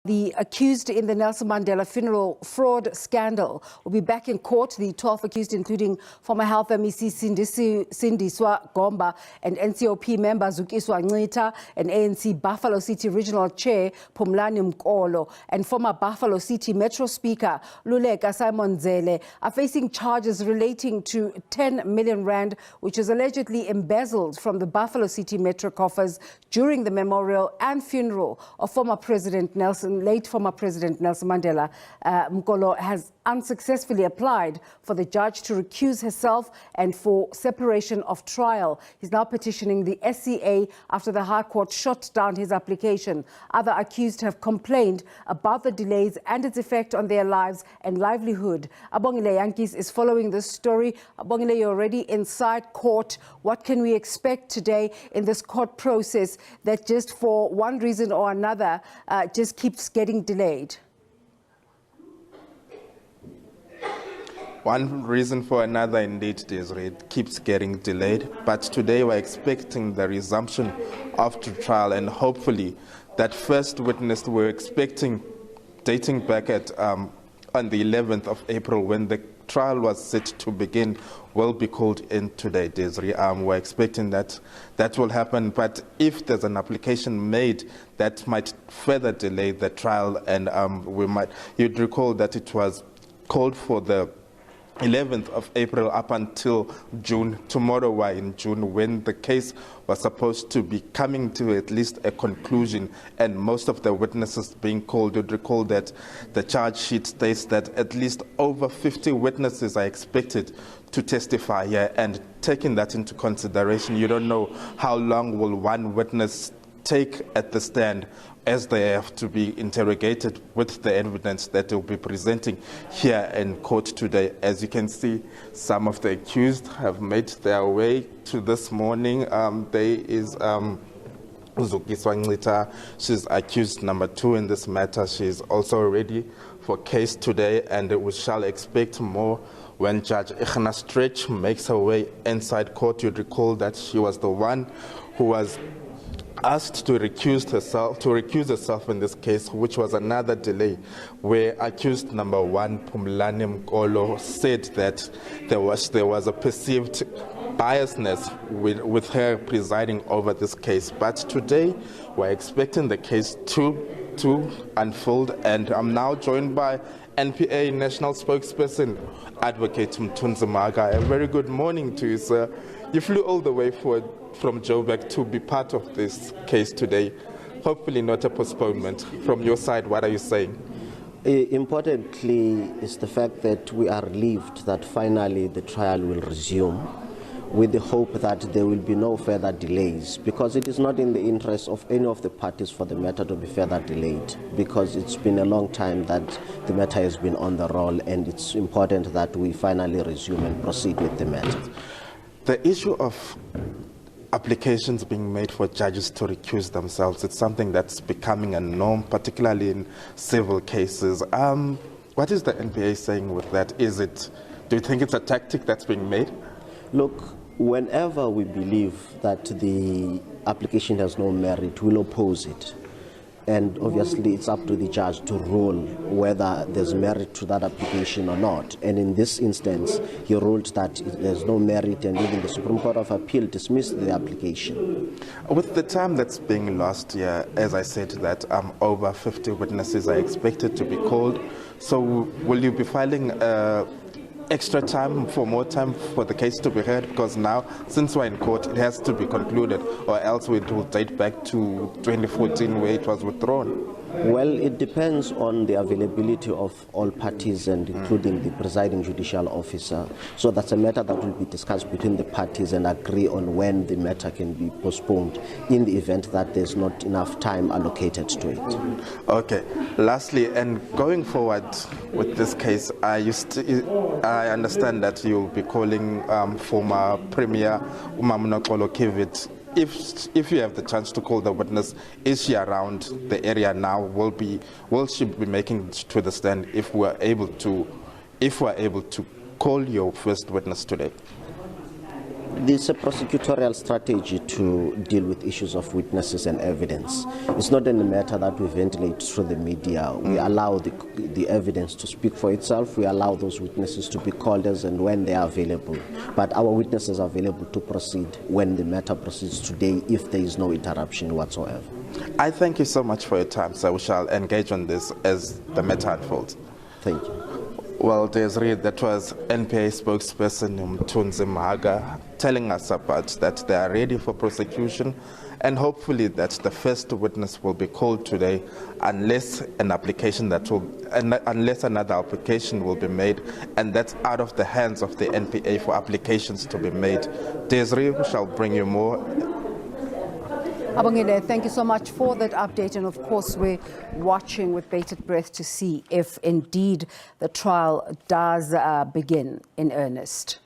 The accused in the Nelson Mandela funeral fraud scandal will be back in court. The 12 accused, including former Health MEC Sindiswa Gomba and NCOP member Zukiswa Ncita and ANC Buffalo City Regional Chair Phumlani Mkolo and former Buffalo City Metro Speaker Luleka Simon Zele, are facing charges relating to 10 million rand, which is allegedly embezzled from the Buffalo City Metro coffers during the memorial and funeral of late former President Nelson Mandela. Mkolo has unsuccessfully applied for the judge to recuse herself and for separation of trial. He's now petitioning the SCA after the High Court shot down his application. Other accused have complained about the delays and its effect on their lives and livelihood. Abongile Yankees is following this story. Abongile, you're already inside court. What can we expect today in this court process that just for one reason or another just keeps getting delayed? One reason for another, indeed, Desiree, it keeps getting delayed. But today we're expecting the resumption of the trial, and hopefully that first witness we're expecting, dating back at on the 11th of April when the trial was set to begin, will be called in today, Desiree. We're expecting that will happen. But if there's an application made, that might further delay the trial, and you'd recall that it was called for the 11th of April up until June. Tomorrow we're in June, when the case was supposed to be coming to at least a conclusion, and most of the witnesses being called. You'd recall that the charge sheet states that at least over 50 witnesses are expected to testify here, and taking that into consideration, you don't know how long will one witness take at the stand, as they have to be interrogated with the evidence that they'll be presenting here in court today. As you can see, some of the accused have made their way to this morning. There is Zukiswa Ncita. She's accused number 2 in this matter. She's also ready for case today, and we shall expect more when Judge Ikhna Stretch makes her way inside court. You'd recall that she was the one who was asked to recuse herself in this case, which was another delay, where accused number 1, Phumlani Mkolo, said that there was a perceived biasness with her presiding over this case. But today we're expecting the case to unfold, and I'm now joined by NPA National Spokesperson Advocate Mthunzi Maga. A very good morning to you, sir. You flew all the way from Joburg to be part of this case today. Hopefully not a postponement. From your side, what are you saying? Importantly is the fact that we are relieved that finally the trial will resume, with the hope that there will be no further delays, because it is not in the interest of any of the parties for the matter to be further delayed, because it's been a long time that the matter has been on the roll, and it's important that we finally resume and proceed with the matter. The issue of applications being made for judges to recuse themselves, it's something that's becoming a norm, particularly in civil cases. What is the NPA saying with that? Do you think it's a tactic that's being made? Look, whenever we believe that the application has no merit, we'll oppose it. And obviously it's up to the judge to rule whether there's merit to that application or not. And in this instance, he ruled that there's no merit, and even the Supreme Court of Appeal dismissed the application. With the time that's being lost here, as I said, that over 50 witnesses are expected to be called. So will you be filing extra time, for more time for the case to be heard? Because now, since we're in court, it has to be concluded, or else it will date back to 2014 where it was withdrawn. Well, it depends on the availability of all parties, and including the presiding judicial officer. So that's a matter that will be discussed between the parties and agree on when the matter can be postponed in the event that there's not enough time allocated to it. Okay. Lastly, and going forward with this case, I understand that you'll be calling former Premier Umamnokolo Kivit. If you have the chance to call the witness, is she around the area now? Will she be making to the stand if we're able to call your first witness today? This is a prosecutorial strategy to deal with issues of witnesses and evidence. It's not a matter that we ventilate through the media. We allow the evidence to speak for itself. We allow those witnesses to be called as and when they are available. But our witnesses are available to proceed when the matter proceeds today if there is no interruption whatsoever. I thank you so much for your time, sir. We shall engage on this as the matter unfolds. Thank you. Well, Desiree, that was NPA spokesperson Mthunzi Mahaga telling us about that they are ready for prosecution, and hopefully that the first witness will be called today unless another application will be made, and that's out of the hands of the NPA for applications to be made. Desiree, we shall bring you more. Abongile, thank you so much for that update. And of course, we're watching with bated breath to see if indeed the trial does begin in earnest.